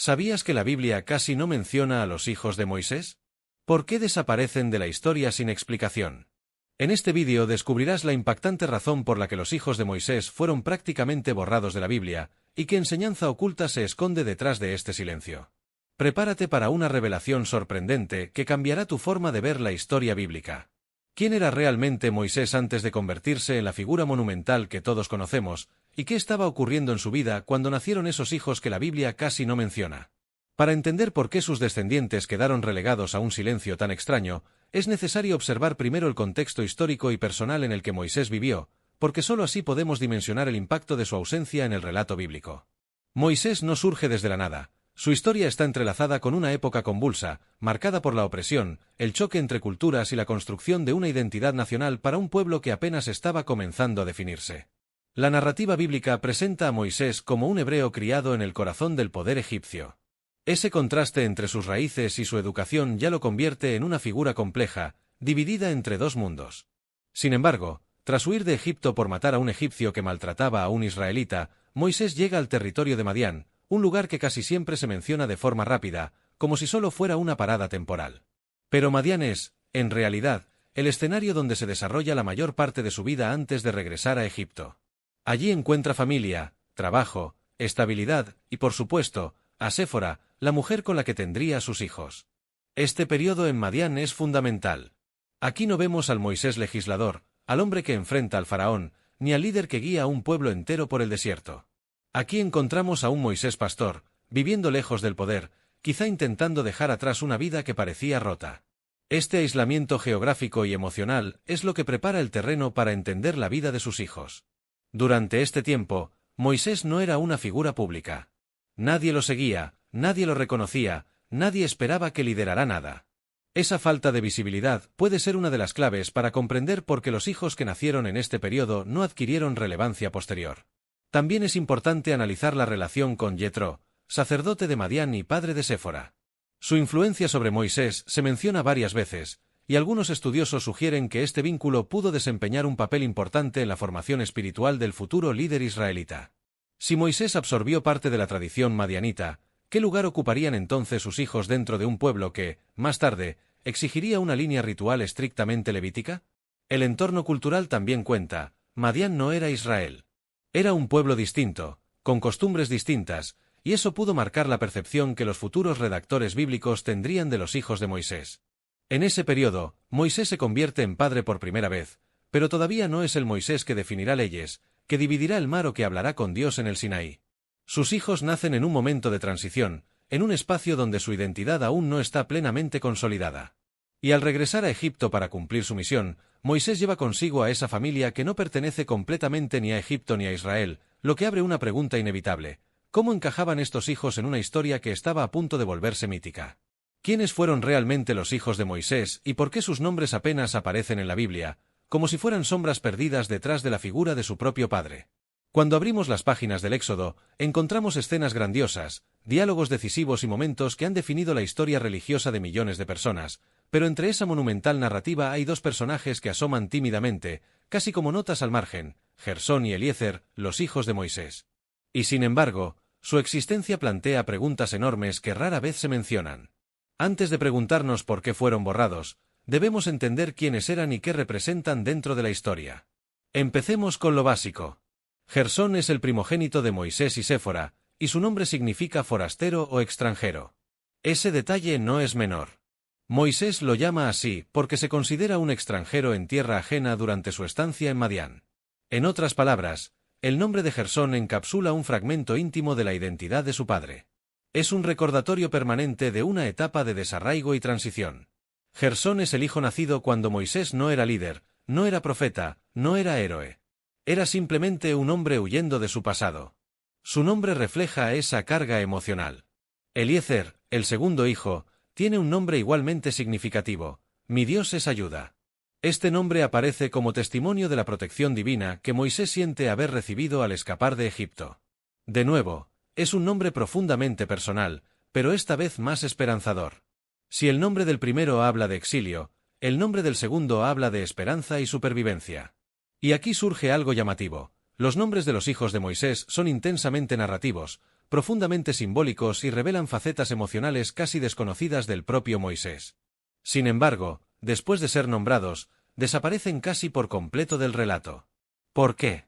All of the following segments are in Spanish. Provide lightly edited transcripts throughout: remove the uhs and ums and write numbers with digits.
¿Sabías que la Biblia casi no menciona a los hijos de Moisés? ¿Por qué desaparecen de la historia sin explicación? En este vídeo descubrirás la impactante razón por la que los hijos de Moisés fueron prácticamente borrados de la Biblia, y qué enseñanza oculta se esconde detrás de este silencio. Prepárate para una revelación sorprendente que cambiará tu forma de ver la historia bíblica. ¿Quién era realmente Moisés antes de convertirse en la figura monumental que todos conocemos, y qué estaba ocurriendo en su vida cuando nacieron esos hijos que la Biblia casi no menciona? Para entender por qué sus descendientes quedaron relegados a un silencio tan extraño, es necesario observar primero el contexto histórico y personal en el que Moisés vivió, porque sólo así podemos dimensionar el impacto de su ausencia en el relato bíblico. Moisés no surge desde la nada. Su historia está entrelazada con una época convulsa, marcada por la opresión, el choque entre culturas y la construcción de una identidad nacional para un pueblo que apenas estaba comenzando a definirse. La narrativa bíblica presenta a Moisés como un hebreo criado en el corazón del poder egipcio. Ese contraste entre sus raíces y su educación ya lo convierte en una figura compleja, dividida entre dos mundos. Sin embargo, tras huir de Egipto por matar a un egipcio que maltrataba a un israelita, Moisés llega al territorio de Madián, un lugar que casi siempre se menciona de forma rápida, como si solo fuera una parada temporal. Pero Madián es, en realidad, el escenario donde se desarrolla la mayor parte de su vida antes de regresar a Egipto. Allí encuentra familia, trabajo, estabilidad y, por supuesto, a Séfora, la mujer con la que tendría a sus hijos. Este periodo en Madián es fundamental. Aquí no vemos al Moisés legislador, al hombre que enfrenta al faraón, ni al líder que guía a un pueblo entero por el desierto. Aquí encontramos a un Moisés pastor, viviendo lejos del poder, quizá intentando dejar atrás una vida que parecía rota. Este aislamiento geográfico y emocional es lo que prepara el terreno para entender la vida de sus hijos. Durante este tiempo, Moisés no era una figura pública. Nadie lo seguía, nadie lo reconocía, nadie esperaba que liderara nada. Esa falta de visibilidad puede ser una de las claves para comprender por qué los hijos que nacieron en este periodo no adquirieron relevancia posterior. También es importante analizar la relación con Yetro, sacerdote de Madián y padre de Séfora. Su influencia sobre Moisés se menciona varias veces, y algunos estudiosos sugieren que este vínculo pudo desempeñar un papel importante en la formación espiritual del futuro líder israelita. Si Moisés absorbió parte de la tradición madianita, ¿qué lugar ocuparían entonces sus hijos dentro de un pueblo que, más tarde, exigiría una línea ritual estrictamente levítica? El entorno cultural también cuenta. Madián no era Israel. Era un pueblo distinto, con costumbres distintas, y eso pudo marcar la percepción que los futuros redactores bíblicos tendrían de los hijos de Moisés. En ese periodo, Moisés se convierte en padre por primera vez, pero todavía no es el Moisés que definirá leyes, que dividirá el mar o que hablará con Dios en el Sinaí. Sus hijos nacen en un momento de transición, en un espacio donde su identidad aún no está plenamente consolidada. Y al regresar a Egipto para cumplir su misión, Moisés lleva consigo a esa familia que no pertenece completamente ni a Egipto ni a Israel, lo que abre una pregunta inevitable: ¿cómo encajaban estos hijos en una historia que estaba a punto de volverse mítica? ¿Quiénes fueron realmente los hijos de Moisés y por qué sus nombres apenas aparecen en la Biblia, como si fueran sombras perdidas detrás de la figura de su propio padre? Cuando abrimos las páginas del Éxodo, encontramos escenas grandiosas, diálogos decisivos y momentos que han definido la historia religiosa de millones de personas, pero entre esa monumental narrativa hay dos personajes que asoman tímidamente, casi como notas al margen: Gersón y Eliezer, los hijos de Moisés. Y sin embargo, su existencia plantea preguntas enormes que rara vez se mencionan. Antes de preguntarnos por qué fueron borrados, debemos entender quiénes eran y qué representan dentro de la historia. Empecemos con lo básico. Gersón es el primogénito de Moisés y Séfora, y su nombre significa forastero o extranjero. Ese detalle no es menor. Moisés lo llama así porque se considera un extranjero en tierra ajena durante su estancia en Madián. En otras palabras, el nombre de Gersón encapsula un fragmento íntimo de la identidad de su padre. Es un recordatorio permanente de una etapa de desarraigo y transición. Gersón es el hijo nacido cuando Moisés no era líder, no era profeta, no era héroe. Era simplemente un hombre huyendo de su pasado. Su nombre refleja esa carga emocional. Eliezer, el segundo hijo, tiene un nombre igualmente significativo: mi Dios es ayuda. Este nombre aparece como testimonio de la protección divina que Moisés siente haber recibido al escapar de Egipto. De nuevo, es un nombre profundamente personal, pero esta vez más esperanzador. Si el nombre del primero habla de exilio, el nombre del segundo habla de esperanza y supervivencia. Y aquí surge algo llamativo: los nombres de los hijos de Moisés son intensamente narrativos, profundamente simbólicos y revelan facetas emocionales casi desconocidas del propio Moisés. Sin embargo, después de ser nombrados, desaparecen casi por completo del relato. ¿Por qué?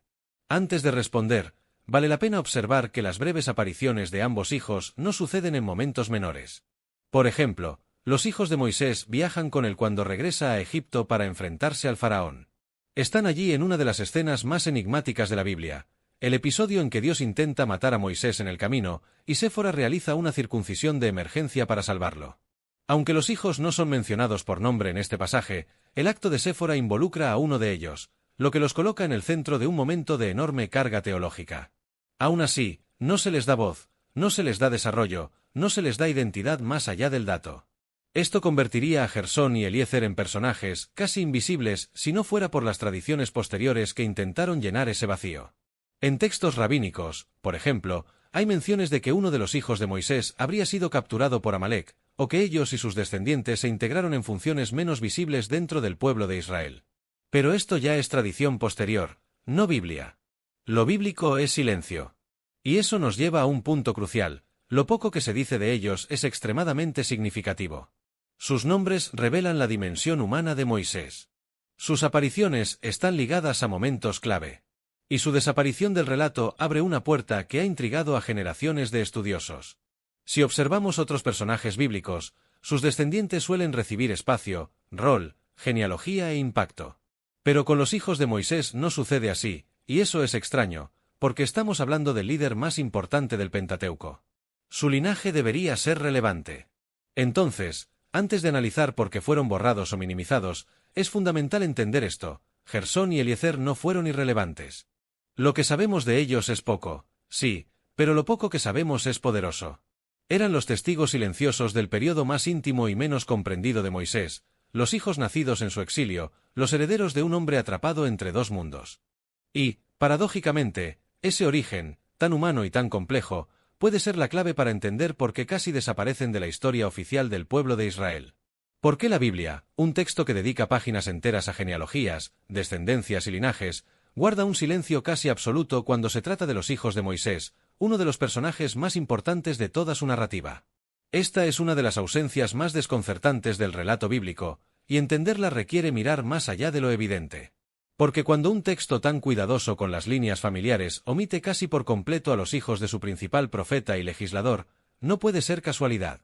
Antes de responder, vale la pena observar que las breves apariciones de ambos hijos no suceden en momentos menores. Por ejemplo, los hijos de Moisés viajan con él cuando regresa a Egipto para enfrentarse al faraón. Están allí en una de las escenas más enigmáticas de la Biblia, el episodio en que Dios intenta matar a Moisés en el camino, y Séfora realiza una circuncisión de emergencia para salvarlo. Aunque los hijos no son mencionados por nombre en este pasaje, el acto de Séfora involucra a uno de ellos, lo que los coloca en el centro de un momento de enorme carga teológica. Aún así, no se les da voz, no se les da desarrollo, no se les da identidad más allá del dato. Esto convertiría a Gersón y Eliezer en personajes casi invisibles si no fuera por las tradiciones posteriores que intentaron llenar ese vacío. En textos rabínicos, por ejemplo, hay menciones de que uno de los hijos de Moisés habría sido capturado por Amalek, o que ellos y sus descendientes se integraron en funciones menos visibles dentro del pueblo de Israel. Pero esto ya es tradición posterior, no Biblia. Lo bíblico es silencio. Y eso nos lleva a un punto crucial: lo poco que se dice de ellos es extremadamente significativo. Sus nombres revelan la dimensión humana de Moisés. Sus apariciones están ligadas a momentos clave. Y su desaparición del relato abre una puerta que ha intrigado a generaciones de estudiosos. Si observamos otros personajes bíblicos, sus descendientes suelen recibir espacio, rol, genealogía e impacto. Pero con los hijos de Moisés no sucede así, y eso es extraño, porque estamos hablando del líder más importante del Pentateuco. Su linaje debería ser relevante. Entonces, antes de analizar por qué fueron borrados o minimizados, es fundamental entender esto: Gersón y Eliezer no fueron irrelevantes. Lo que sabemos de ellos es poco, sí, pero lo poco que sabemos es poderoso. Eran los testigos silenciosos del periodo más íntimo y menos comprendido de Moisés, los hijos nacidos en su exilio, los herederos de un hombre atrapado entre dos mundos. Y, paradójicamente, ese origen, tan humano y tan complejo, puede ser la clave para entender por qué casi desaparecen de la historia oficial del pueblo de Israel. ¿Por qué la Biblia, un texto que dedica páginas enteras a genealogías, descendencias y linajes, guarda un silencio casi absoluto cuando se trata de los hijos de Moisés, uno de los personajes más importantes de toda su narrativa? Esta es una de las ausencias más desconcertantes del relato bíblico, y entenderla requiere mirar más allá de lo evidente. Porque cuando un texto tan cuidadoso con las líneas familiares omite casi por completo a los hijos de su principal profeta y legislador, no puede ser casualidad.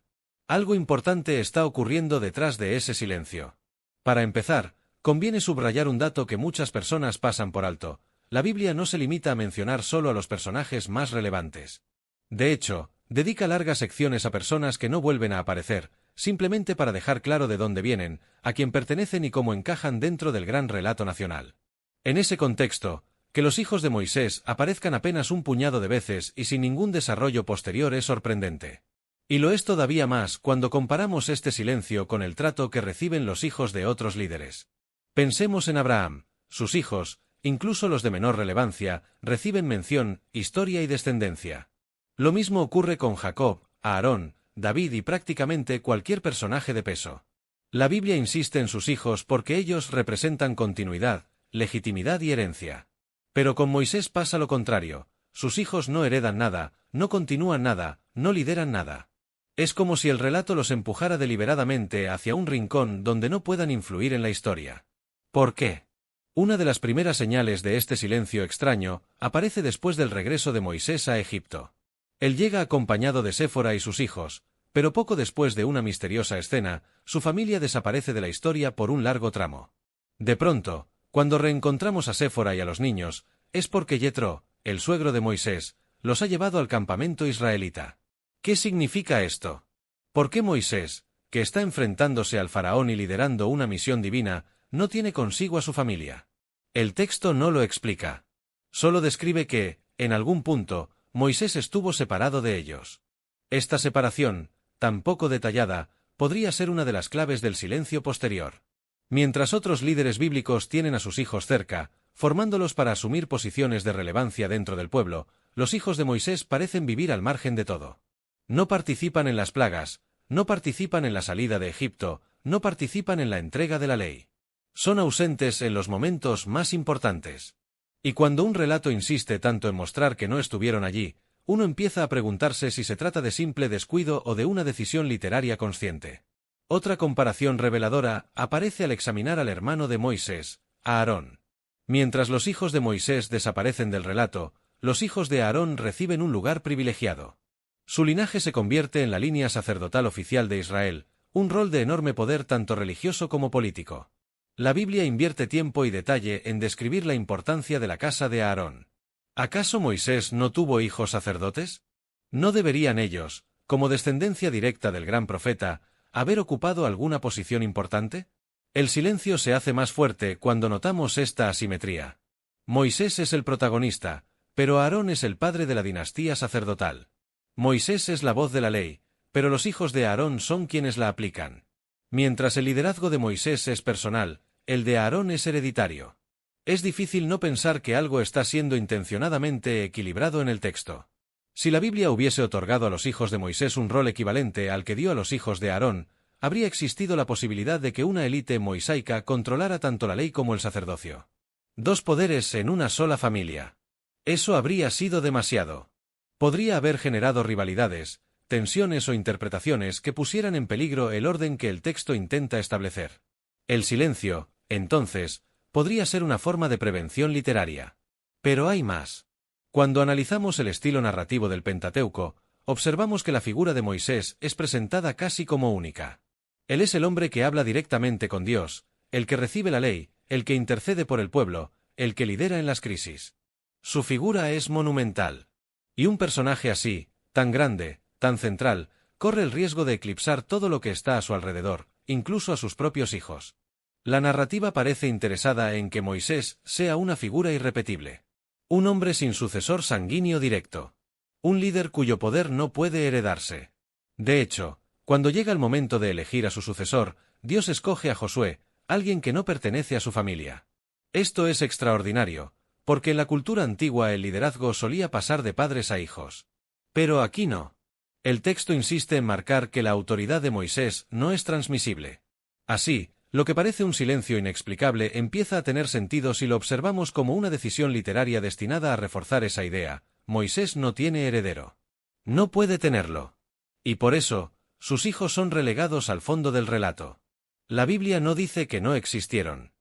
Algo importante está ocurriendo detrás de ese silencio. Para empezar, conviene subrayar un dato que muchas personas pasan por alto: la Biblia no se limita a mencionar solo a los personajes más relevantes. De hecho, dedica largas secciones a personas que no vuelven a aparecer, simplemente para dejar claro de dónde vienen, a quién pertenecen y cómo encajan dentro del gran relato nacional. En ese contexto, que los hijos de Moisés aparezcan apenas un puñado de veces y sin ningún desarrollo posterior es sorprendente. Y lo es todavía más cuando comparamos este silencio con el trato que reciben los hijos de otros líderes. Pensemos en Abraham. Sus hijos, incluso los de menor relevancia, reciben mención, historia y descendencia. Lo mismo ocurre con Jacob, Aarón, David y prácticamente cualquier personaje de peso. La Biblia insiste en sus hijos porque ellos representan continuidad, legitimidad y herencia. Pero con Moisés pasa lo contrario: sus hijos no heredan nada, no continúan nada, no lideran nada. Es como si el relato los empujara deliberadamente hacia un rincón donde no puedan influir en la historia. ¿Por qué? Una de las primeras señales de este silencio extraño aparece después del regreso de Moisés a Egipto. Él llega acompañado de Séfora y sus hijos, pero poco después de una misteriosa escena, su familia desaparece de la historia por un largo tramo. De pronto, cuando reencontramos a Séfora y a los niños, es porque Yetro, el suegro de Moisés, los ha llevado al campamento israelita. ¿Qué significa esto? ¿Por qué Moisés, que está enfrentándose al faraón y liderando una misión divina, no tiene consigo a su familia? El texto no lo explica. Solo describe que, en algún punto, Moisés estuvo separado de ellos. Esta separación, tan poco detallada, podría ser una de las claves del silencio posterior. Mientras otros líderes bíblicos tienen a sus hijos cerca, formándolos para asumir posiciones de relevancia dentro del pueblo, los hijos de Moisés parecen vivir al margen de todo. No participan en las plagas, no participan en la salida de Egipto, no participan en la entrega de la ley. Son ausentes en los momentos más importantes. Y cuando un relato insiste tanto en mostrar que no estuvieron allí, uno empieza a preguntarse si se trata de simple descuido o de una decisión literaria consciente. Otra comparación reveladora aparece al examinar al hermano de Moisés, a Aarón. Mientras los hijos de Moisés desaparecen del relato, los hijos de Aarón reciben un lugar privilegiado. Su linaje se convierte en la línea sacerdotal oficial de Israel, un rol de enorme poder tanto religioso como político. La Biblia invierte tiempo y detalle en describir la importancia de la casa de Aarón. ¿Acaso Moisés no tuvo hijos sacerdotes? ¿No deberían ellos, como descendencia directa del gran profeta, haber ocupado alguna posición importante? El silencio se hace más fuerte cuando notamos esta asimetría. Moisés es el protagonista, pero Aarón es el padre de la dinastía sacerdotal. Moisés es la voz de la ley, pero los hijos de Aarón son quienes la aplican. Mientras el liderazgo de Moisés es personal, el de Aarón es hereditario. Es difícil no pensar que algo está siendo intencionadamente equilibrado en el texto. Si la Biblia hubiese otorgado a los hijos de Moisés un rol equivalente al que dio a los hijos de Aarón, habría existido la posibilidad de que una élite moisaica controlara tanto la ley como el sacerdocio. Dos poderes en una sola familia. Eso habría sido demasiado. Podría haber generado rivalidades, tensiones o interpretaciones que pusieran en peligro el orden que el texto intenta establecer. El silencio, entonces, podría ser una forma de prevención literaria. Pero hay más. Cuando analizamos el estilo narrativo del Pentateuco, observamos que la figura de Moisés es presentada casi como única. Él es el hombre que habla directamente con Dios, el que recibe la ley, el que intercede por el pueblo, el que lidera en las crisis. Su figura es monumental. Y un personaje así, tan grande, tan central, corre el riesgo de eclipsar todo lo que está a su alrededor, incluso a sus propios hijos. La narrativa parece interesada en que Moisés sea una figura irrepetible. Un hombre sin sucesor sanguíneo directo. Un líder cuyo poder no puede heredarse. De hecho, cuando llega el momento de elegir a su sucesor, Dios escoge a Josué, alguien que no pertenece a su familia. Esto es extraordinario, porque en la cultura antigua el liderazgo solía pasar de padres a hijos. Pero aquí no. El texto insiste en marcar que la autoridad de Moisés no es transmisible. Así, lo que parece un silencio inexplicable empieza a tener sentido si lo observamos como una decisión literaria destinada a reforzar esa idea: Moisés no tiene heredero. No puede tenerlo. Y por eso, sus hijos son relegados al fondo del relato. La Biblia no dice que no existieron.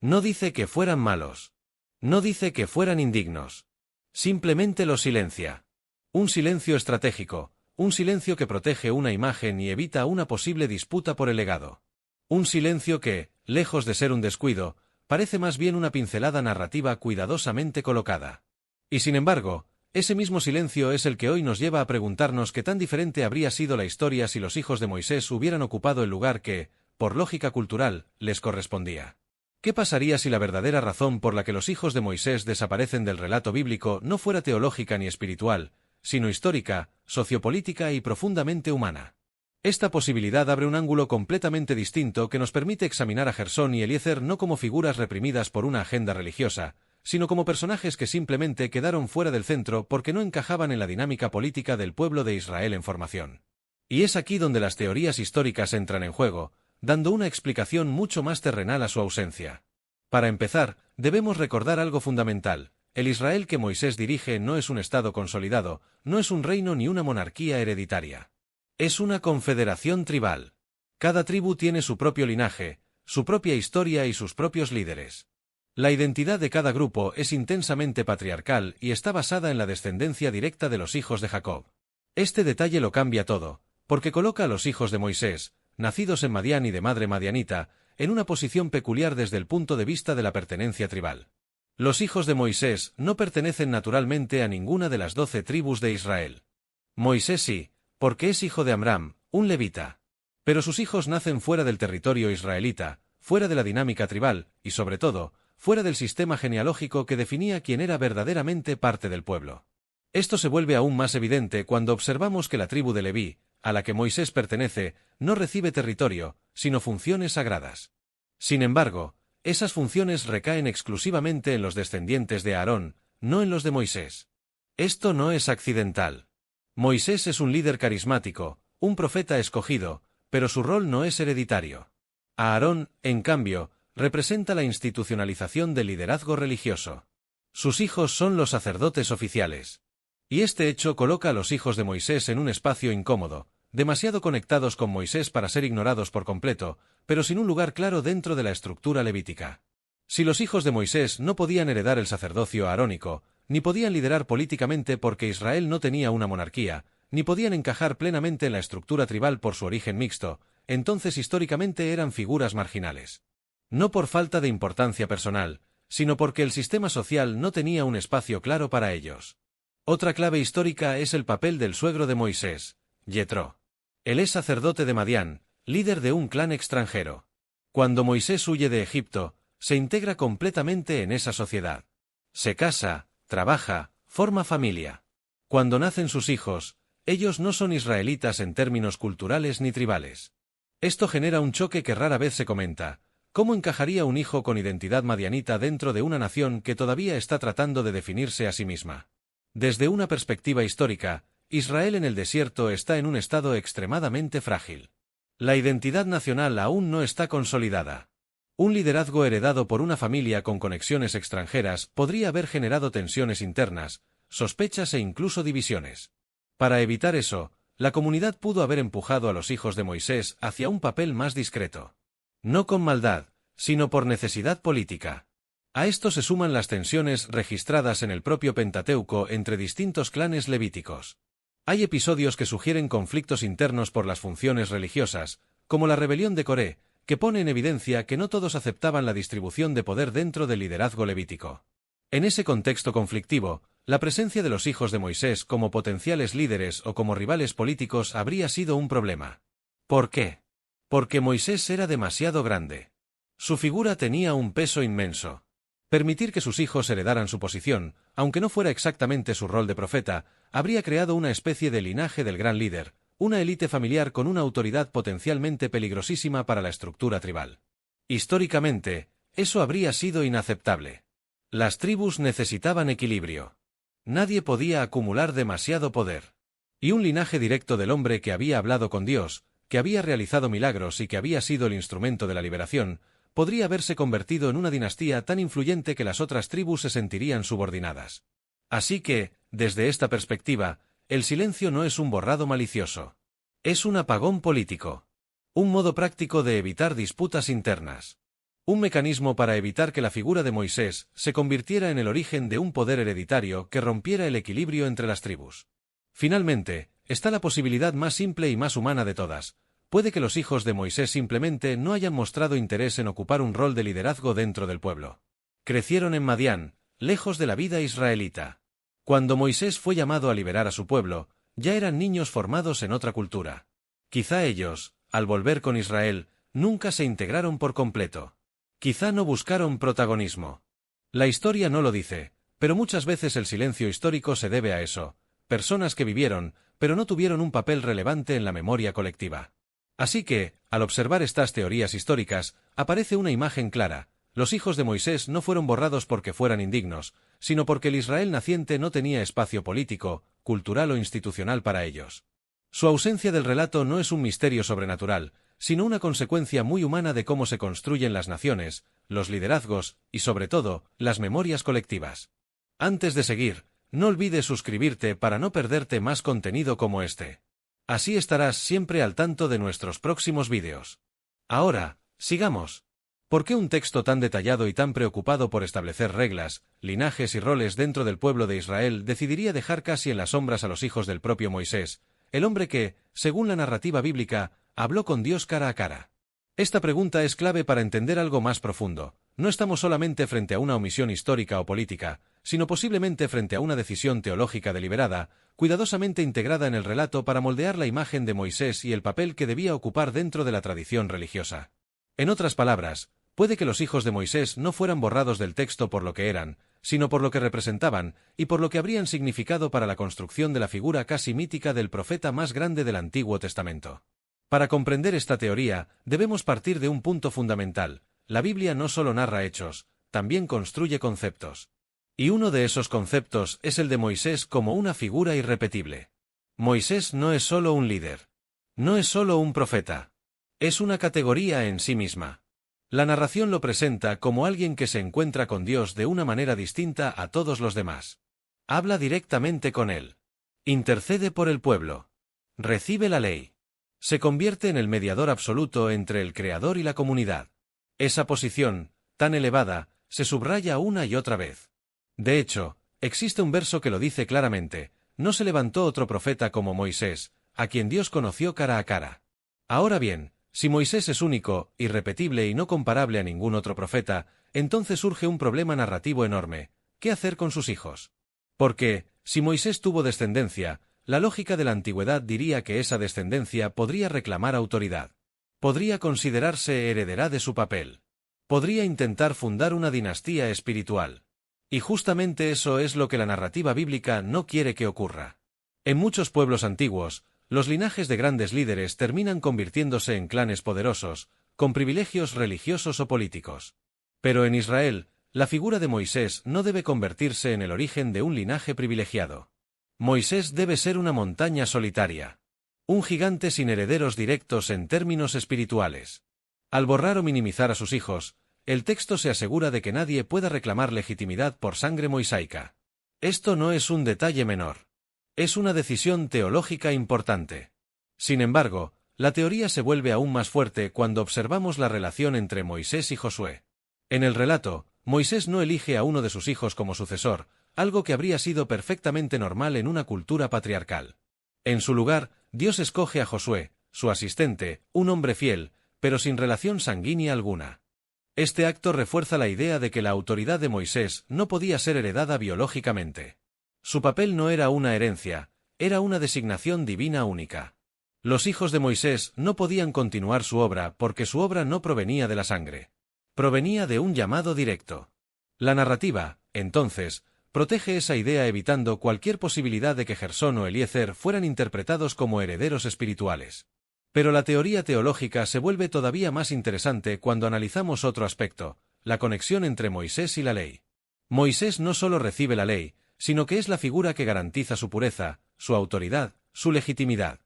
No dice que fueran malos. No dice que fueran indignos. Simplemente los silencia. Un silencio estratégico, un silencio que protege una imagen y evita una posible disputa por el legado. Un silencio que, lejos de ser un descuido, parece más bien una pincelada narrativa cuidadosamente colocada. Y sin embargo, ese mismo silencio es el que hoy nos lleva a preguntarnos qué tan diferente habría sido la historia si los hijos de Moisés hubieran ocupado el lugar que, por lógica cultural, les correspondía. ¿Qué pasaría si la verdadera razón por la que los hijos de Moisés desaparecen del relato bíblico no fuera teológica ni espiritual, sino histórica, sociopolítica y profundamente humana? Esta posibilidad abre un ángulo completamente distinto que nos permite examinar a Gersón y Eliezer no como figuras reprimidas por una agenda religiosa, sino como personajes que simplemente quedaron fuera del centro porque no encajaban en la dinámica política del pueblo de Israel en formación. Y es aquí donde las teorías históricas entran en juego, dando una explicación mucho más terrenal a su ausencia. Para empezar, debemos recordar algo fundamental: el Israel que Moisés dirige no es un estado consolidado, no es un reino ni una monarquía hereditaria. Es una confederación tribal. Cada tribu tiene su propio linaje, su propia historia y sus propios líderes. La identidad de cada grupo es intensamente patriarcal y está basada en la descendencia directa de los hijos de Jacob. Este detalle lo cambia todo, porque coloca a los hijos de Moisés, nacidos en Madián y de madre madianita, en una posición peculiar desde el punto de vista de la pertenencia tribal. Los hijos de Moisés no pertenecen naturalmente a ninguna de las 12 tribus de Israel. Moisés sí, porque es hijo de Amram, un levita. Pero sus hijos nacen fuera del territorio israelita, fuera de la dinámica tribal, y sobre todo, fuera del sistema genealógico que definía quién era verdaderamente parte del pueblo. Esto se vuelve aún más evidente cuando observamos que la tribu de Leví, a la que Moisés pertenece, no recibe territorio, sino funciones sagradas. Sin embargo, esas funciones recaen exclusivamente en los descendientes de Aarón, no en los de Moisés. Esto no es accidental. Moisés es un líder carismático, un profeta escogido, pero su rol no es hereditario. Aarón, en cambio, representa la institucionalización del liderazgo religioso. Sus hijos son los sacerdotes oficiales. Y este hecho coloca a los hijos de Moisés en un espacio incómodo, demasiado conectados con Moisés para ser ignorados por completo, pero sin un lugar claro dentro de la estructura levítica. Si los hijos de Moisés no podían heredar el sacerdocio arónico, ni podían liderar políticamente porque Israel no tenía una monarquía, ni podían encajar plenamente en la estructura tribal por su origen mixto, entonces históricamente eran figuras marginales. No por falta de importancia personal, sino porque el sistema social no tenía un espacio claro para ellos. Otra clave histórica es el papel del suegro de Moisés, Yetro. Él es sacerdote de Madián, líder de un clan extranjero. Cuando Moisés huye de Egipto, se integra completamente en esa sociedad. Se casa, trabaja, forma familia. Cuando nacen sus hijos, ellos no son israelitas en términos culturales ni tribales. Esto genera un choque que rara vez se comenta. ¿Cómo encajaría un hijo con identidad madianita dentro de una nación que todavía está tratando de definirse a sí misma? Desde una perspectiva histórica, Israel en el desierto está en un estado extremadamente frágil. La identidad nacional aún no está consolidada. Un liderazgo heredado por una familia con conexiones extranjeras podría haber generado tensiones internas, sospechas e incluso divisiones. Para evitar eso, la comunidad pudo haber empujado a los hijos de Moisés hacia un papel más discreto. No con maldad, sino por necesidad política. A esto se suman las tensiones registradas en el propio Pentateuco entre distintos clanes levíticos. Hay episodios que sugieren conflictos internos por las funciones religiosas, como la rebelión de Coré, que pone en evidencia que no todos aceptaban la distribución de poder dentro del liderazgo levítico. En ese contexto conflictivo, la presencia de los hijos de Moisés como potenciales líderes o como rivales políticos habría sido un problema. ¿Por qué? Porque Moisés era demasiado grande. Su figura tenía un peso inmenso. Permitir que sus hijos heredaran su posición, aunque no fuera exactamente su rol de profeta, habría creado una especie de linaje del gran líder, una élite familiar con una autoridad potencialmente peligrosísima para la estructura tribal. Históricamente, eso habría sido inaceptable. Las tribus necesitaban equilibrio. Nadie podía acumular demasiado poder. Y un linaje directo del hombre que había hablado con Dios, que había realizado milagros y que había sido el instrumento de la liberación, podría haberse convertido en una dinastía tan influyente que las otras tribus se sentirían subordinadas. Así que, desde esta perspectiva, el silencio no es un borrado malicioso. Es un apagón político. Un modo práctico de evitar disputas internas. Un mecanismo para evitar que la figura de Moisés se convirtiera en el origen de un poder hereditario que rompiera el equilibrio entre las tribus. Finalmente, está la posibilidad más simple y más humana de todas. Puede que los hijos de Moisés simplemente no hayan mostrado interés en ocupar un rol de liderazgo dentro del pueblo. Crecieron en Madián, lejos de la vida israelita. Cuando Moisés fue llamado a liberar a su pueblo, ya eran niños formados en otra cultura. Quizá ellos, al volver con Israel, nunca se integraron por completo. Quizá no buscaron protagonismo. La historia no lo dice, pero muchas veces el silencio histórico se debe a eso. Personas que vivieron, pero no tuvieron un papel relevante en la memoria colectiva. Así que, al observar estas teorías históricas, aparece una imagen clara. Los hijos de Moisés no fueron borrados porque fueran indignos, sino porque el Israel naciente no tenía espacio político, cultural o institucional para ellos. Su ausencia del relato no es un misterio sobrenatural, sino una consecuencia muy humana de cómo se construyen las naciones, los liderazgos y, sobre todo, las memorias colectivas. Antes de seguir, no olvides suscribirte para no perderte más contenido como este. Así estarás siempre al tanto de nuestros próximos vídeos. Ahora, sigamos. ¿Por qué un texto tan detallado y tan preocupado por establecer reglas, linajes y roles dentro del pueblo de Israel decidiría dejar casi en las sombras a los hijos del propio Moisés, el hombre que, según la narrativa bíblica, habló con Dios cara a cara? Esta pregunta es clave para entender algo más profundo. No estamos solamente frente a una omisión histórica o política, sino posiblemente frente a una decisión teológica deliberada, cuidadosamente integrada en el relato para moldear la imagen de Moisés y el papel que debía ocupar dentro de la tradición religiosa. En otras palabras, puede que los hijos de Moisés no fueran borrados del texto por lo que eran, sino por lo que representaban y por lo que habrían significado para la construcción de la figura casi mítica del profeta más grande del Antiguo Testamento. Para comprender esta teoría, debemos partir de un punto fundamental. La Biblia no solo narra hechos, también construye conceptos. Y uno de esos conceptos es el de Moisés como una figura irrepetible. Moisés no es solo un líder. No es solo un profeta. Es una categoría en sí misma. La narración lo presenta como alguien que se encuentra con Dios de una manera distinta a todos los demás. Habla directamente con él. Intercede por el pueblo. Recibe la ley. Se convierte en el mediador absoluto entre el Creador y la comunidad. Esa posición, tan elevada, se subraya una y otra vez. De hecho, existe un verso que lo dice claramente: no se levantó otro profeta como Moisés, a quien Dios conoció cara a cara. Ahora bien, si Moisés es único, irrepetible y no comparable a ningún otro profeta, entonces surge un problema narrativo enorme: ¿qué hacer con sus hijos? Porque, si Moisés tuvo descendencia, la lógica de la antigüedad diría que esa descendencia podría reclamar autoridad. Podría considerarse heredera de su papel. Podría intentar fundar una dinastía espiritual. Y justamente eso es lo que la narrativa bíblica no quiere que ocurra. En muchos pueblos antiguos, los linajes de grandes líderes terminan convirtiéndose en clanes poderosos, con privilegios religiosos o políticos. Pero en Israel, la figura de Moisés no debe convertirse en el origen de un linaje privilegiado. Moisés debe ser una montaña solitaria. Un gigante sin herederos directos en términos espirituales. Al borrar o minimizar a sus hijos, el texto se asegura de que nadie pueda reclamar legitimidad por sangre moisaica. Esto no es un detalle menor. Es una decisión teológica importante. Sin embargo, la teoría se vuelve aún más fuerte cuando observamos la relación entre Moisés y Josué. En el relato, Moisés no elige a uno de sus hijos como sucesor, algo que habría sido perfectamente normal en una cultura patriarcal. En su lugar, Dios escoge a Josué, su asistente, un hombre fiel, pero sin relación sanguínea alguna. Este acto refuerza la idea de que la autoridad de Moisés no podía ser heredada biológicamente. Su papel no era una herencia, era una designación divina única. Los hijos de Moisés no podían continuar su obra porque su obra no provenía de la sangre. Provenía de un llamado directo. La narrativa, entonces, protege esa idea evitando cualquier posibilidad de que Gersón o Eliezer fueran interpretados como herederos espirituales. Pero la teoría teológica se vuelve todavía más interesante cuando analizamos otro aspecto: la conexión entre Moisés y la ley. Moisés no solo recibe la ley, sino que es la figura que garantiza su pureza, su autoridad, su legitimidad.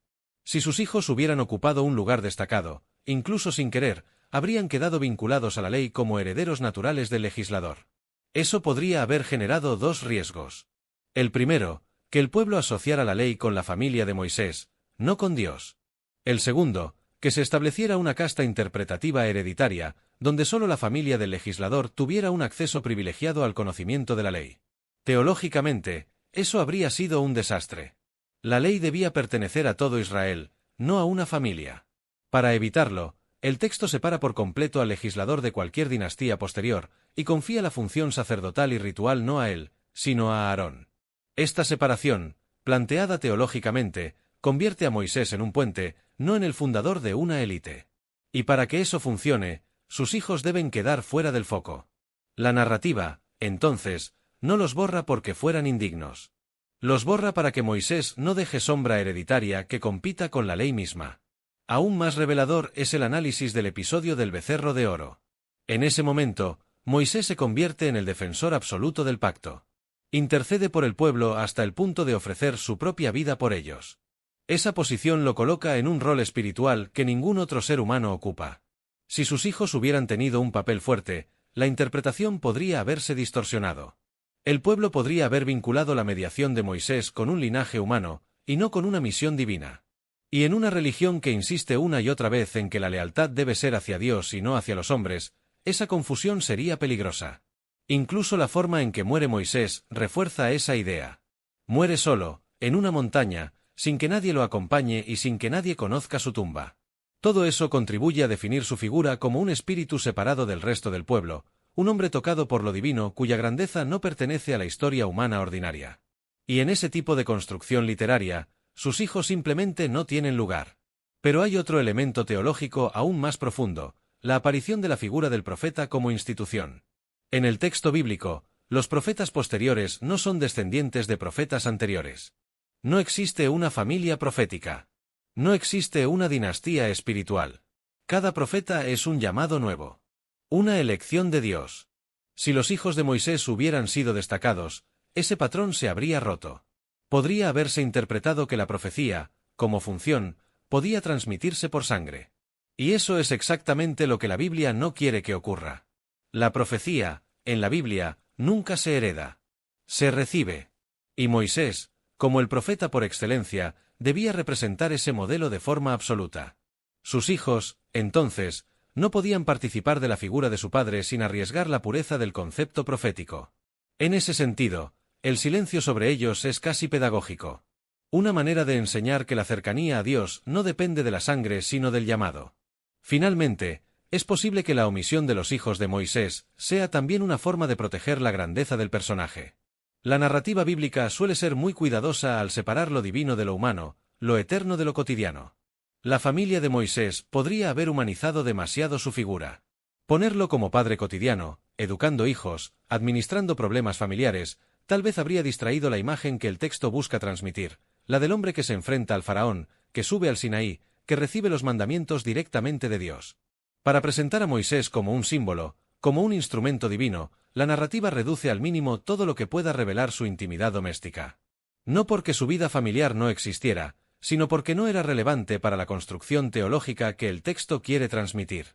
Si sus hijos hubieran ocupado un lugar destacado, incluso sin querer, habrían quedado vinculados a la ley como herederos naturales del legislador. Eso podría haber generado dos riesgos. El primero, que el pueblo asociara la ley con la familia de Moisés, no con Dios. El segundo, que se estableciera una casta interpretativa hereditaria, donde solo la familia del legislador tuviera un acceso privilegiado al conocimiento de la ley. Teológicamente, eso habría sido un desastre. La ley debía pertenecer a todo Israel, no a una familia. Para evitarlo, el texto separa por completo al legislador de cualquier dinastía posterior, y confía la función sacerdotal y ritual no a él, sino a Aarón. Esta separación, planteada teológicamente, convierte a Moisés en un puente, no en el fundador de una élite. Y para que eso funcione, sus hijos deben quedar fuera del foco. La narrativa, entonces, no los borra porque fueran indignos. Los borra para que Moisés no deje sombra hereditaria que compita con la ley misma. Aún más revelador es el análisis del episodio del becerro de oro. En ese momento, Moisés se convierte en el defensor absoluto del pacto. Intercede por el pueblo hasta el punto de ofrecer su propia vida por ellos. Esa posición lo coloca en un rol espiritual que ningún otro ser humano ocupa. Si sus hijos hubieran tenido un papel fuerte, la interpretación podría haberse distorsionado. El pueblo podría haber vinculado la mediación de Moisés con un linaje humano, y no con una misión divina. Y en una religión que insiste una y otra vez en que la lealtad debe ser hacia Dios y no hacia los hombres, esa confusión sería peligrosa. Incluso la forma en que muere Moisés refuerza esa idea. Muere solo, en una montaña, sin que nadie lo acompañe y sin que nadie conozca su tumba. Todo eso contribuye a definir su figura como un espíritu separado del resto del pueblo, un hombre tocado por lo divino cuya grandeza no pertenece a la historia humana ordinaria. Y en ese tipo de construcción literaria, sus hijos simplemente no tienen lugar. Pero hay otro elemento teológico aún más profundo: la aparición de la figura del profeta como institución. En el texto bíblico, los profetas posteriores no son descendientes de profetas anteriores. No existe una familia profética. No existe una dinastía espiritual. Cada profeta es un llamado nuevo. Una elección de Dios. Si los hijos de Moisés hubieran sido destacados, ese patrón se habría roto. Podría haberse interpretado que la profecía, como función, podía transmitirse por sangre. Y eso es exactamente lo que la Biblia no quiere que ocurra. La profecía, en la Biblia, nunca se hereda. Se recibe. Y Moisés, como el profeta por excelencia, debía representar ese modelo de forma absoluta. Sus hijos, entonces, no podían participar de la figura de su padre sin arriesgar la pureza del concepto profético. En ese sentido, el silencio sobre ellos es casi pedagógico. Una manera de enseñar que la cercanía a Dios no depende de la sangre sino del llamado. Finalmente, es posible que la omisión de los hijos de Moisés sea también una forma de proteger la grandeza del personaje. La narrativa bíblica suele ser muy cuidadosa al separar lo divino de lo humano, lo eterno de lo cotidiano. La familia de Moisés podría haber humanizado demasiado su figura. Ponerlo como padre cotidiano, educando hijos, administrando problemas familiares, tal vez habría distraído la imagen que el texto busca transmitir, la del hombre que se enfrenta al faraón, que sube al Sinaí, que recibe los mandamientos directamente de Dios. Para presentar a Moisés como un símbolo, como un instrumento divino, la narrativa reduce al mínimo todo lo que pueda revelar su intimidad doméstica. No porque su vida familiar no existiera, sino porque no era relevante para la construcción teológica que el texto quiere transmitir.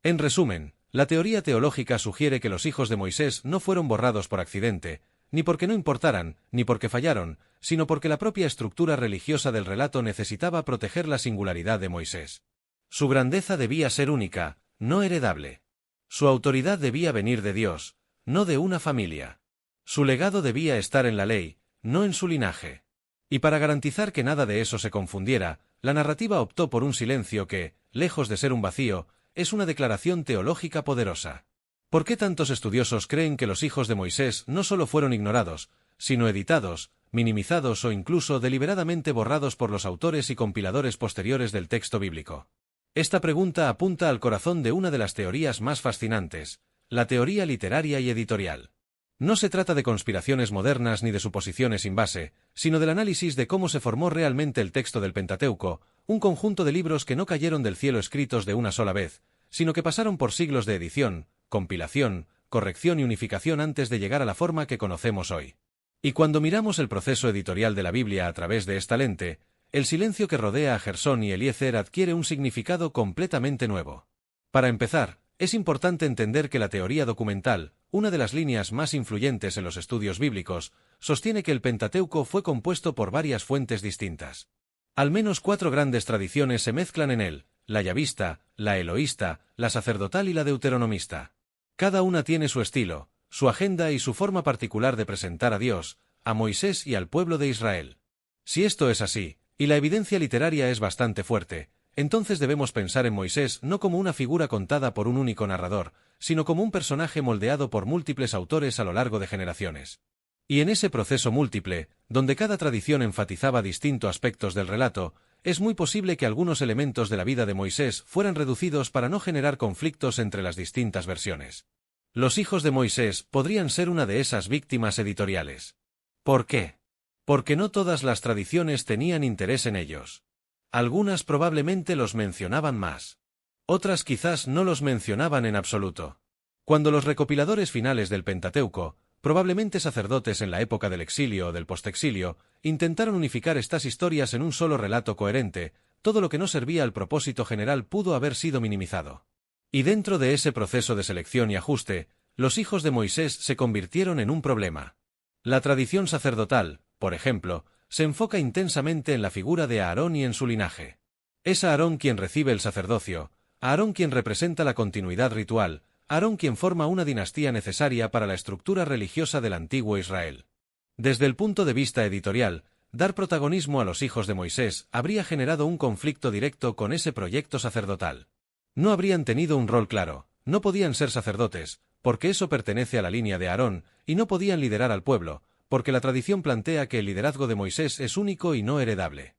En resumen, la teoría teológica sugiere que los hijos de Moisés no fueron borrados por accidente, ni porque no importaran, ni porque fallaron, sino porque la propia estructura religiosa del relato necesitaba proteger la singularidad de Moisés. Su grandeza debía ser única, no heredable. Su autoridad debía venir de Dios, no de una familia. Su legado debía estar en la ley, no en su linaje. Y para garantizar que nada de eso se confundiera, la narrativa optó por un silencio que, lejos de ser un vacío, es una declaración teológica poderosa. ¿Por qué tantos estudiosos creen que los hijos de Moisés no solo fueron ignorados, sino editados, minimizados o incluso deliberadamente borrados por los autores y compiladores posteriores del texto bíblico? Esta pregunta apunta al corazón de una de las teorías más fascinantes, la teoría literaria y editorial. No se trata de conspiraciones modernas ni de suposiciones sin base, sino del análisis de cómo se formó realmente el texto del Pentateuco, un conjunto de libros que no cayeron del cielo escritos de una sola vez, sino que pasaron por siglos de edición, compilación, corrección y unificación antes de llegar a la forma que conocemos hoy. Y cuando miramos el proceso editorial de la Biblia a través de esta lente, el silencio que rodea a Gersón y Eliezer adquiere un significado completamente nuevo. Para empezar, es importante entender que la teoría documental, una de las líneas más influyentes en los estudios bíblicos, sostiene que el Pentateuco fue compuesto por varias fuentes distintas. Al menos 4 grandes tradiciones se mezclan en él, la yavista, la eloísta, la sacerdotal y la deuteronomista. Cada una tiene su estilo, su agenda y su forma particular de presentar a Dios, a Moisés y al pueblo de Israel. Si esto es así, y la evidencia literaria es bastante fuerte, entonces debemos pensar en Moisés no como una figura contada por un único narrador, sino como un personaje moldeado por múltiples autores a lo largo de generaciones. Y en ese proceso múltiple, donde cada tradición enfatizaba distintos aspectos del relato, es muy posible que algunos elementos de la vida de Moisés fueran reducidos para no generar conflictos entre las distintas versiones. Los hijos de Moisés podrían ser una de esas víctimas editoriales. ¿Por qué? Porque no todas las tradiciones tenían interés en ellos. Algunas probablemente los mencionaban más. Otras quizás no los mencionaban en absoluto. Cuando los recopiladores finales del Pentateuco, probablemente sacerdotes en la época del exilio o del postexilio, intentaron unificar estas historias en un solo relato coherente, todo lo que no servía al propósito general pudo haber sido minimizado. Y dentro de ese proceso de selección y ajuste, los hijos de Moisés se convirtieron en un problema. La tradición sacerdotal, por ejemplo, se enfoca intensamente en la figura de Aarón y en su linaje. Es Aarón quien recibe el sacerdocio, Aarón quien representa la continuidad ritual, Aarón quien forma una dinastía necesaria para la estructura religiosa del antiguo Israel. Desde el punto de vista editorial, dar protagonismo a los hijos de Moisés habría generado un conflicto directo con ese proyecto sacerdotal. No habrían tenido un rol claro, no podían ser sacerdotes, porque eso pertenece a la línea de Aarón, y no podían liderar al pueblo, porque la tradición plantea que el liderazgo de Moisés es único y no heredable.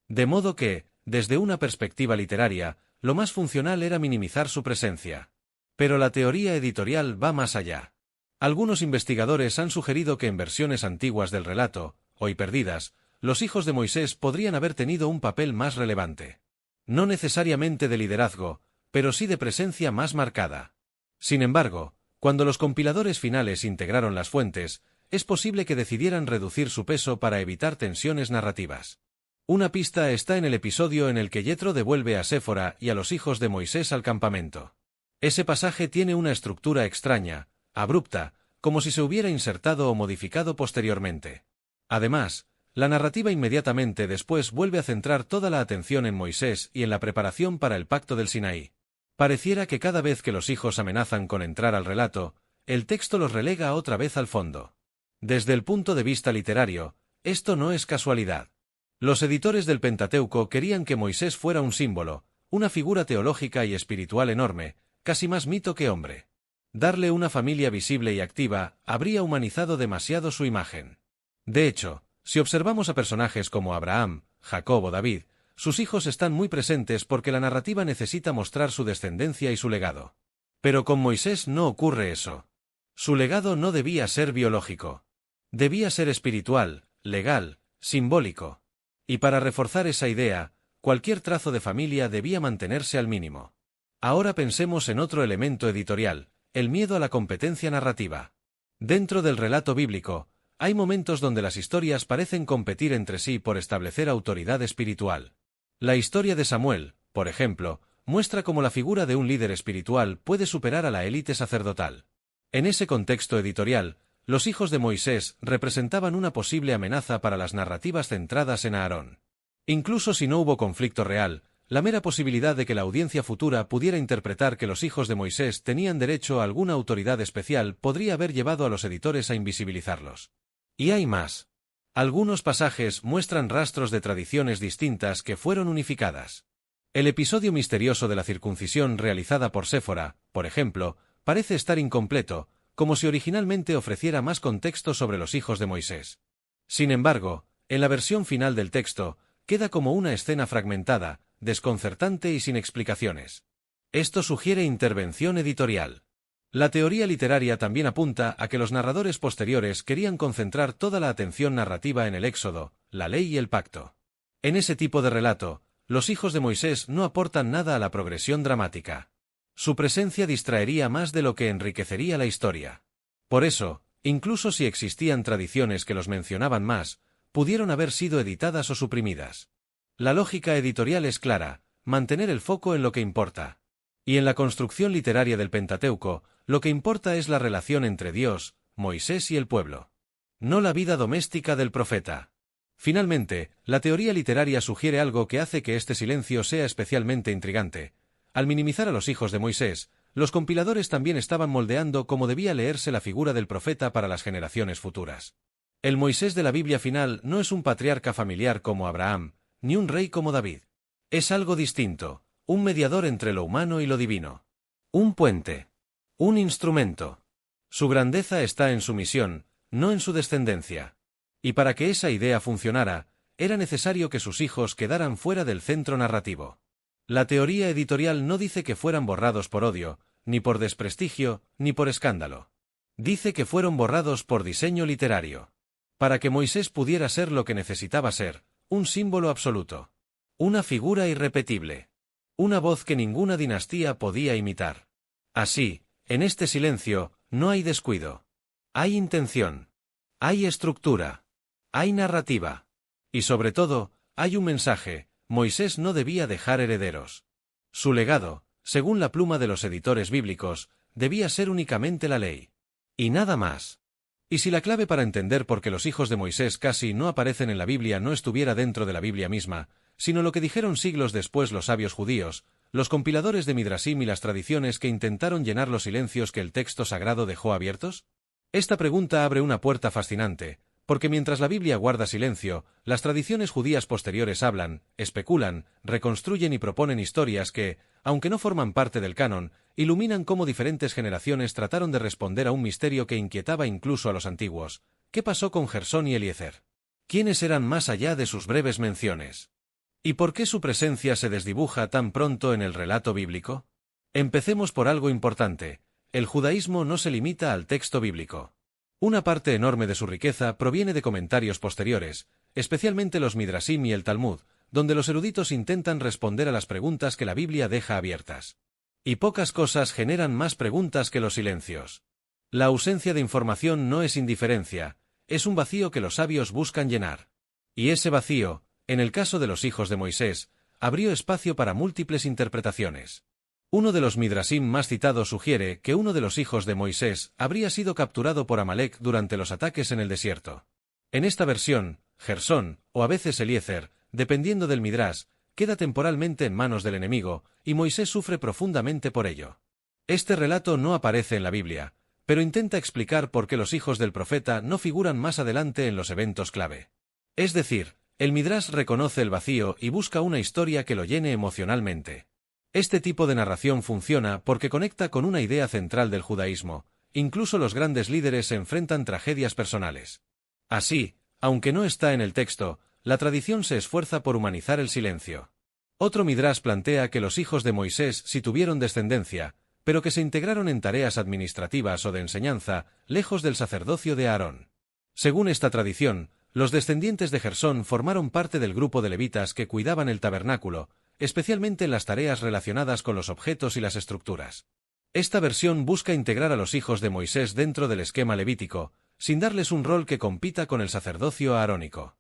De modo que, desde una perspectiva literaria, lo más funcional era minimizar su presencia. Pero la teoría editorial va más allá. Algunos investigadores han sugerido que en versiones antiguas del relato, hoy perdidas, los hijos de Moisés podrían haber tenido un papel más relevante. No necesariamente de liderazgo, pero sí de presencia más marcada. Sin embargo, cuando los compiladores finales integraron las fuentes, es posible que decidieran reducir su peso para evitar tensiones narrativas. Una pista está en el episodio en el que Yetro devuelve a Séfora y a los hijos de Moisés al campamento. Ese pasaje tiene una estructura extraña, abrupta, como si se hubiera insertado o modificado posteriormente. Además, la narrativa inmediatamente después vuelve a centrar toda la atención en Moisés y en la preparación para el pacto del Sinaí. Pareciera que cada vez que los hijos amenazan con entrar al relato, el texto los relega otra vez al fondo. Desde el punto de vista literario, esto no es casualidad. Los editores del Pentateuco querían que Moisés fuera un símbolo, una figura teológica y espiritual enorme, casi más mito que hombre. Darle una familia visible y activa habría humanizado demasiado su imagen. De hecho, si observamos a personajes como Abraham, Jacob o David, sus hijos están muy presentes porque la narrativa necesita mostrar su descendencia y su legado. Pero con Moisés no ocurre eso. Su legado no debía ser biológico. Debía ser espiritual, legal, simbólico. Y para reforzar esa idea, cualquier trazo de familia debía mantenerse al mínimo. Ahora pensemos en otro elemento editorial, el miedo a la competencia narrativa. Dentro del relato bíblico, hay momentos donde las historias parecen competir entre sí por establecer autoridad espiritual. La historia de Samuel, por ejemplo, muestra cómo la figura de un líder espiritual puede superar a la élite sacerdotal. En ese contexto editorial, los hijos de Moisés representaban una posible amenaza para las narrativas centradas en Aarón. Incluso si no hubo conflicto real, la mera posibilidad de que la audiencia futura pudiera interpretar que los hijos de Moisés tenían derecho a alguna autoridad especial podría haber llevado a los editores a invisibilizarlos. Y hay más. Algunos pasajes muestran rastros de tradiciones distintas que fueron unificadas. El episodio misterioso de la circuncisión realizada por Séfora, por ejemplo, parece estar incompleto, como si originalmente ofreciera más contexto sobre los hijos de Moisés. Sin embargo, en la versión final del texto, queda como una escena fragmentada, desconcertante y sin explicaciones. Esto sugiere intervención editorial. La teoría literaria también apunta a que los narradores posteriores querían concentrar toda la atención narrativa en el Éxodo, la ley y el pacto. En ese tipo de relato, los hijos de Moisés no aportan nada a la progresión dramática. Su presencia distraería más de lo que enriquecería la historia. Por eso, incluso si existían tradiciones que los mencionaban más, pudieron haber sido editadas o suprimidas. La lógica editorial es clara, mantener el foco en lo que importa. Y en la construcción literaria del Pentateuco, lo que importa es la relación entre Dios, Moisés y el pueblo. No la vida doméstica del profeta. Finalmente, la teoría literaria sugiere algo que hace que este silencio sea especialmente intrigante. Al minimizar a los hijos de Moisés, los compiladores también estaban moldeando cómo debía leerse la figura del profeta para las generaciones futuras. El Moisés de la Biblia final no es un patriarca familiar como Abraham, ni un rey como David. Es algo distinto, un mediador entre lo humano y lo divino. Un puente. Un instrumento. Su grandeza está en su misión, no en su descendencia. Y para que esa idea funcionara, era necesario que sus hijos quedaran fuera del centro narrativo. La teoría editorial no dice que fueran borrados por odio, ni por desprestigio, ni por escándalo. Dice que fueron borrados por diseño literario. Para que Moisés pudiera ser lo que necesitaba ser, un símbolo absoluto. Una figura irrepetible. Una voz que ninguna dinastía podía imitar. Así, en este silencio, no hay descuido. Hay intención. Hay estructura. Hay narrativa. Y sobre todo, hay un mensaje: Moisés no debía dejar herederos. Su legado, según la pluma de los editores bíblicos, debía ser únicamente la ley. Y nada más. Y si la clave para entender por qué los hijos de Moisés casi no aparecen en la Biblia no estuviera dentro de la Biblia misma, sino lo que dijeron siglos después los sabios judíos, los compiladores de Midrasim y las tradiciones que intentaron llenar los silencios que el texto sagrado dejó abiertos? Esta pregunta abre una puerta fascinante, porque mientras la Biblia guarda silencio, las tradiciones judías posteriores hablan, especulan, reconstruyen y proponen historias que, aunque no forman parte del canon, iluminan cómo diferentes generaciones trataron de responder a un misterio que inquietaba incluso a los antiguos. ¿Qué pasó con Gersón y Eliezer? ¿Quiénes eran más allá de sus breves menciones? ¿Y por qué su presencia se desdibuja tan pronto en el relato bíblico? Empecemos por algo importante: el judaísmo no se limita al texto bíblico. Una parte enorme de su riqueza proviene de comentarios posteriores, especialmente los Midrasim y el Talmud, donde los eruditos intentan responder a las preguntas que la Biblia deja abiertas. Y pocas cosas generan más preguntas que los silencios. La ausencia de información no es indiferencia, es un vacío que los sabios buscan llenar. Y ese vacío, en el caso de los hijos de Moisés, abrió espacio para múltiples interpretaciones. Uno de los Midrasim más citados sugiere que uno de los hijos de Moisés habría sido capturado por Amalek durante los ataques en el desierto. En esta versión, Gersón, o a veces Eliezer, dependiendo del Midrash, queda temporalmente en manos del enemigo, y Moisés sufre profundamente por ello. Este relato no aparece en la Biblia, pero intenta explicar por qué los hijos del profeta no figuran más adelante en los eventos clave. Es decir, el Midrash reconoce el vacío y busca una historia que lo llene emocionalmente. Este tipo de narración funciona porque conecta con una idea central del judaísmo. Incluso los grandes líderes se enfrentan tragedias personales. Así, aunque no está en el texto, la tradición se esfuerza por humanizar el silencio. Otro Midrash plantea que los hijos de Moisés sí tuvieron descendencia, pero que se integraron en tareas administrativas o de enseñanza, lejos del sacerdocio de Aarón. Según esta tradición, los descendientes de Gersón formaron parte del grupo de levitas que cuidaban el tabernáculo, especialmente en las tareas relacionadas con los objetos y las estructuras. Esta versión busca integrar a los hijos de Moisés dentro del esquema levítico, sin darles un rol que compita con el sacerdocio aarónico.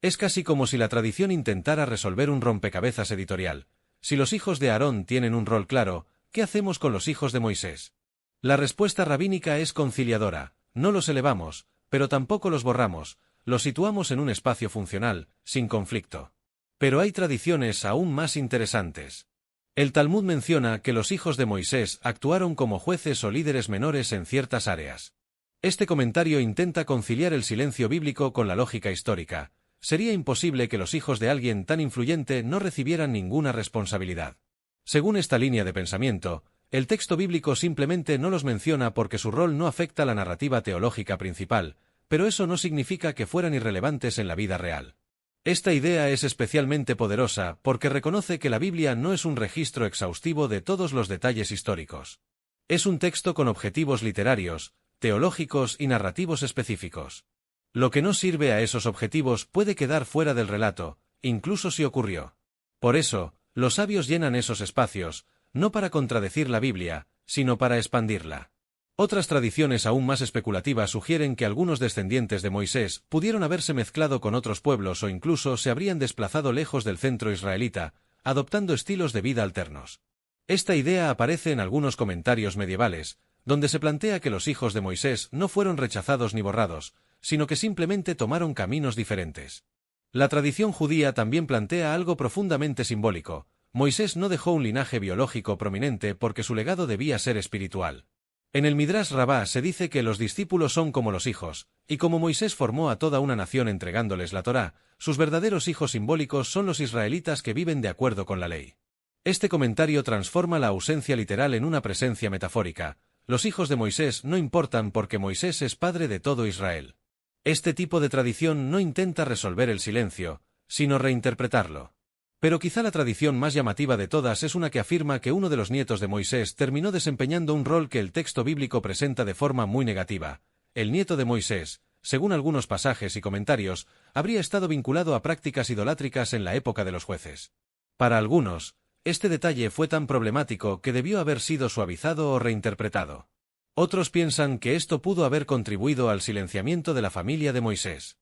Es casi como si la tradición intentara resolver un rompecabezas editorial. Si los hijos de Aarón tienen un rol claro, ¿qué hacemos con los hijos de Moisés? La respuesta rabínica es conciliadora: no los elevamos, pero tampoco los borramos, los situamos en un espacio funcional, sin conflicto. Pero hay tradiciones aún más interesantes. El Talmud menciona que los hijos de Moisés actuaron como jueces o líderes menores en ciertas áreas. Este comentario intenta conciliar el silencio bíblico con la lógica histórica. Sería imposible que los hijos de alguien tan influyente no recibieran ninguna responsabilidad. Según esta línea de pensamiento, el texto bíblico simplemente no los menciona porque su rol no afecta la narrativa teológica principal, pero eso no significa que fueran irrelevantes en la vida real. Esta idea es especialmente poderosa porque reconoce que la Biblia no es un registro exhaustivo de todos los detalles históricos. Es un texto con objetivos literarios, teológicos y narrativos específicos. Lo que no sirve a esos objetivos puede quedar fuera del relato, incluso si ocurrió. Por eso, los sabios llenan esos espacios, no para contradecir la Biblia, sino para expandirla. Otras tradiciones aún más especulativas sugieren que algunos descendientes de Moisés pudieron haberse mezclado con otros pueblos o incluso se habrían desplazado lejos del centro israelita, adoptando estilos de vida alternos. Esta idea aparece en algunos comentarios medievales, donde se plantea que los hijos de Moisés no fueron rechazados ni borrados, sino que simplemente tomaron caminos diferentes. La tradición judía también plantea algo profundamente simbólico: Moisés no dejó un linaje biológico prominente porque su legado debía ser espiritual. En el Midrash Rabá se dice que los discípulos son como los hijos, y como Moisés formó a toda una nación entregándoles la Torá, sus verdaderos hijos simbólicos son los israelitas que viven de acuerdo con la ley. Este comentario transforma la ausencia literal en una presencia metafórica. Los hijos de Moisés no importan porque Moisés es padre de todo Israel. Este tipo de tradición no intenta resolver el silencio, sino reinterpretarlo. Pero quizá la tradición más llamativa de todas es una que afirma que uno de los nietos de Moisés terminó desempeñando un rol que el texto bíblico presenta de forma muy negativa. El nieto de Moisés, según algunos pasajes y comentarios, habría estado vinculado a prácticas idolátricas en la época de los jueces. Para algunos, este detalle fue tan problemático que debió haber sido suavizado o reinterpretado. Otros piensan que esto pudo haber contribuido al silenciamiento de la familia de Moisés.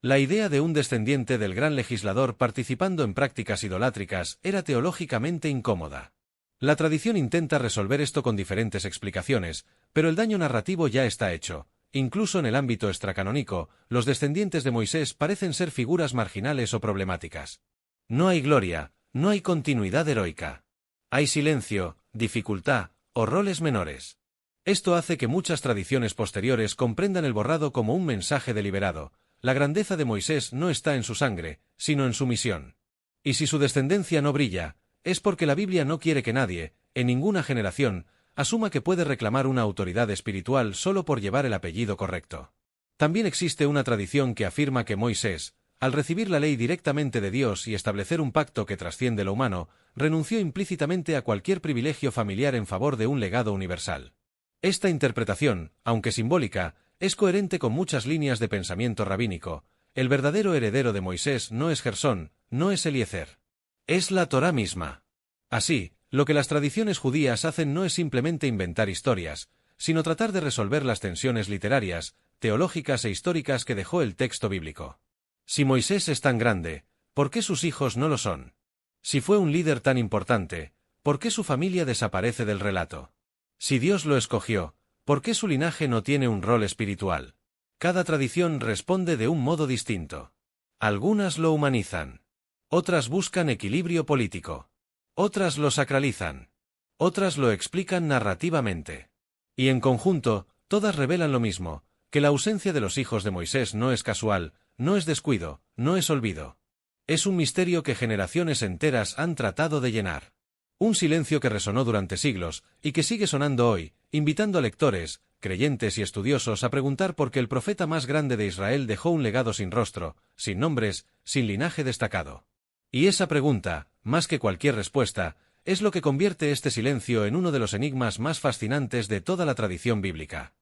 La idea de un descendiente del gran legislador participando en prácticas idolátricas era teológicamente incómoda. La tradición intenta resolver esto con diferentes explicaciones, pero el daño narrativo ya está hecho. Incluso en el ámbito extracanónico, los descendientes de Moisés parecen ser figuras marginales o problemáticas. No hay gloria, no hay continuidad heroica. Hay silencio, dificultad, o roles menores. Esto hace que muchas tradiciones posteriores comprendan el borrado como un mensaje deliberado. La grandeza de Moisés no está en su sangre, sino en su misión. Y si su descendencia no brilla, es porque la Biblia no quiere que nadie, en ninguna generación, asuma que puede reclamar una autoridad espiritual solo por llevar el apellido correcto. También existe una tradición que afirma que Moisés, al recibir la ley directamente de Dios y establecer un pacto que trasciende lo humano, renunció implícitamente a cualquier privilegio familiar en favor de un legado universal. Esta interpretación, aunque simbólica, es coherente con muchas líneas de pensamiento rabínico. El verdadero heredero de Moisés no es Gersón, no es Eliezer. Es la Torá misma. Así, lo que las tradiciones judías hacen no es simplemente inventar historias, sino tratar de resolver las tensiones literarias, teológicas e históricas que dejó el texto bíblico. Si Moisés es tan grande, ¿por qué sus hijos no lo son? Si fue un líder tan importante, ¿por qué su familia desaparece del relato? Si Dios lo escogió, ¿por qué su linaje no tiene un rol espiritual? Cada tradición responde de un modo distinto. Algunas lo humanizan. Otras buscan equilibrio político. Otras lo sacralizan. Otras lo explican narrativamente. Y en conjunto, todas revelan lo mismo, que la ausencia de los hijos de Moisés no es casual, no es descuido, no es olvido. Es un misterio que generaciones enteras han tratado de llenar. Un silencio que resonó durante siglos, y que sigue sonando hoy, invitando a lectores, creyentes y estudiosos a preguntar por qué el profeta más grande de Israel dejó un legado sin rostro, sin nombres, sin linaje destacado. Y esa pregunta, más que cualquier respuesta, es lo que convierte este silencio en uno de los enigmas más fascinantes de toda la tradición bíblica.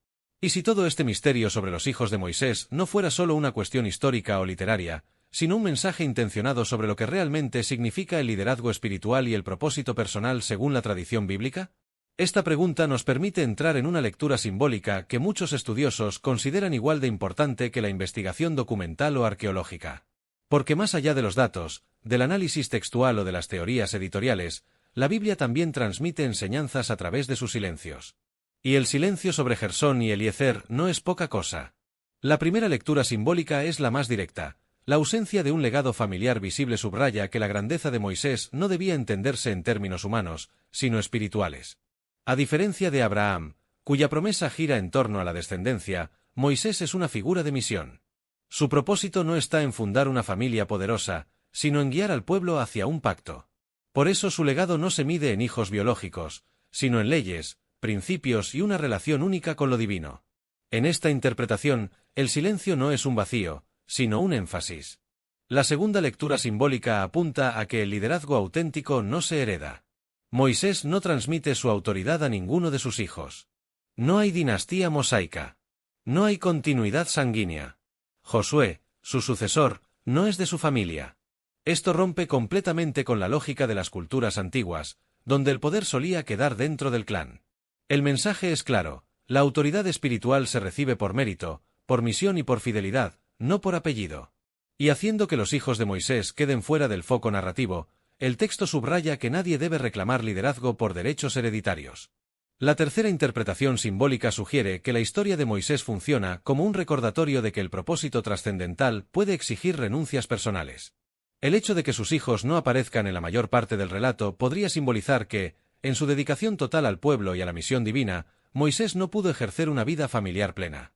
Y si todo este misterio sobre los hijos de Moisés no fuera solo una cuestión histórica o literaria, sino un mensaje intencionado sobre lo que realmente significa el liderazgo espiritual y el propósito personal según la tradición bíblica? Esta pregunta nos permite entrar en una lectura simbólica que muchos estudiosos consideran igual de importante que la investigación documental o arqueológica. Porque más allá de los datos, del análisis textual o de las teorías editoriales, la Biblia también transmite enseñanzas a través de sus silencios. Y el silencio sobre Gersón y Eliezer no es poca cosa. La primera lectura simbólica es la más directa. La ausencia de un legado familiar visible subraya que la grandeza de Moisés no debía entenderse en términos humanos, sino espirituales. A diferencia de Abraham, cuya promesa gira en torno a la descendencia, Moisés es una figura de misión. Su propósito no está en fundar una familia poderosa, sino en guiar al pueblo hacia un pacto. Por eso su legado no se mide en hijos biológicos, sino en leyes, principios y una relación única con lo divino. En esta interpretación, el silencio no es un vacío, sino un énfasis. La segunda lectura simbólica apunta a que el liderazgo auténtico no se hereda. Moisés no transmite su autoridad a ninguno de sus hijos. No hay dinastía mosaica. No hay continuidad sanguínea. Josué, su sucesor, no es de su familia. Esto rompe completamente con la lógica de las culturas antiguas, donde el poder solía quedar dentro del clan. El mensaje es claro: la autoridad espiritual se recibe por mérito, por misión y por fidelidad, no por apellido. Y haciendo que los hijos de Moisés queden fuera del foco narrativo, el texto subraya que nadie debe reclamar liderazgo por derechos hereditarios. La tercera interpretación simbólica sugiere que la historia de Moisés funciona como un recordatorio de que el propósito trascendental puede exigir renuncias personales. El hecho de que sus hijos no aparezcan en la mayor parte del relato podría simbolizar que, en su dedicación total al pueblo y a la misión divina, Moisés no pudo ejercer una vida familiar plena.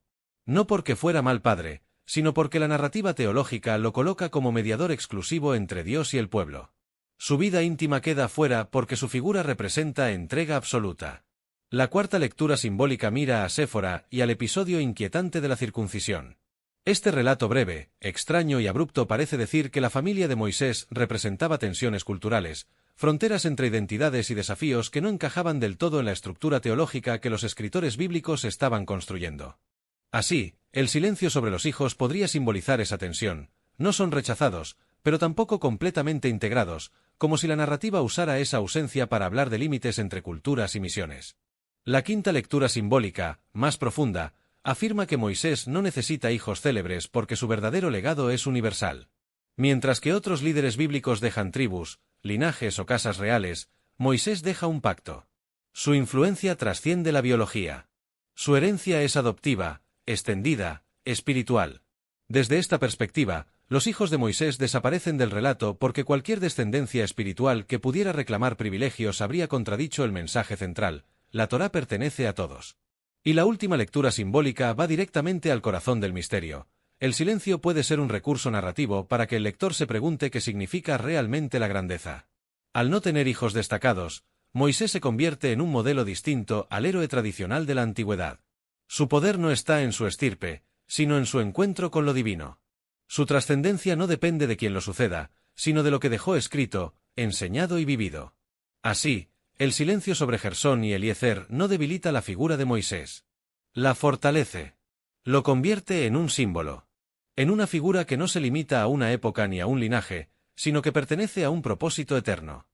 No porque fuera mal padre, sino porque la narrativa teológica lo coloca como mediador exclusivo entre Dios y el pueblo. Su vida íntima queda fuera porque su figura representa entrega absoluta. La cuarta lectura simbólica mira a Séfora y al episodio inquietante de la circuncisión. Este relato breve, extraño y abrupto parece decir que la familia de Moisés representaba tensiones culturales, fronteras entre identidades y desafíos que no encajaban del todo en la estructura teológica que los escritores bíblicos estaban construyendo. Así, el silencio sobre los hijos podría simbolizar esa tensión. No son rechazados, pero tampoco completamente integrados, como si la narrativa usara esa ausencia para hablar de límites entre culturas y misiones. La quinta lectura simbólica, más profunda, afirma que Moisés no necesita hijos célebres porque su verdadero legado es universal. Mientras que otros líderes bíblicos dejan tribus, linajes o casas reales, Moisés deja un pacto. Su influencia trasciende la biología. Su herencia es adoptiva, extendida, espiritual. Desde esta perspectiva, los hijos de Moisés desaparecen del relato porque cualquier descendencia espiritual que pudiera reclamar privilegios habría contradicho el mensaje central: la Torá pertenece a todos. Y la última lectura simbólica va directamente al corazón del misterio. El silencio puede ser un recurso narrativo para que el lector se pregunte qué significa realmente la grandeza. Al no tener hijos destacados, Moisés se convierte en un modelo distinto al héroe tradicional de la antigüedad. Su poder no está en su estirpe, sino en su encuentro con lo divino. Su trascendencia no depende de quien lo suceda, sino de lo que dejó escrito, enseñado y vivido. Así, el silencio sobre Gersón y Eliezer no debilita la figura de Moisés. La fortalece. Lo convierte en un símbolo. En una figura que no se limita a una época ni a un linaje, sino que pertenece a un propósito eterno.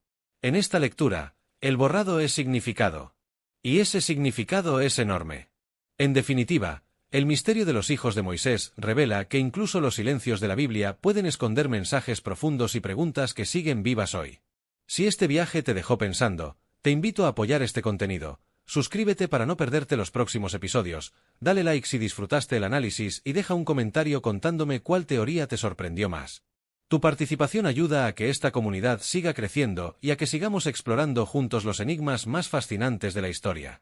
En esta lectura, el borrado es significado. Y ese significado es enorme. En definitiva, el misterio de los hijos de Moisés revela que incluso los silencios de la Biblia pueden esconder mensajes profundos y preguntas que siguen vivas hoy. Si este viaje te dejó pensando, te invito a apoyar este contenido. Suscríbete para no perderte los próximos episodios, dale like si disfrutaste el análisis y deja un comentario contándome cuál teoría te sorprendió más. Tu participación ayuda a que esta comunidad siga creciendo y a que sigamos explorando juntos los enigmas más fascinantes de la historia.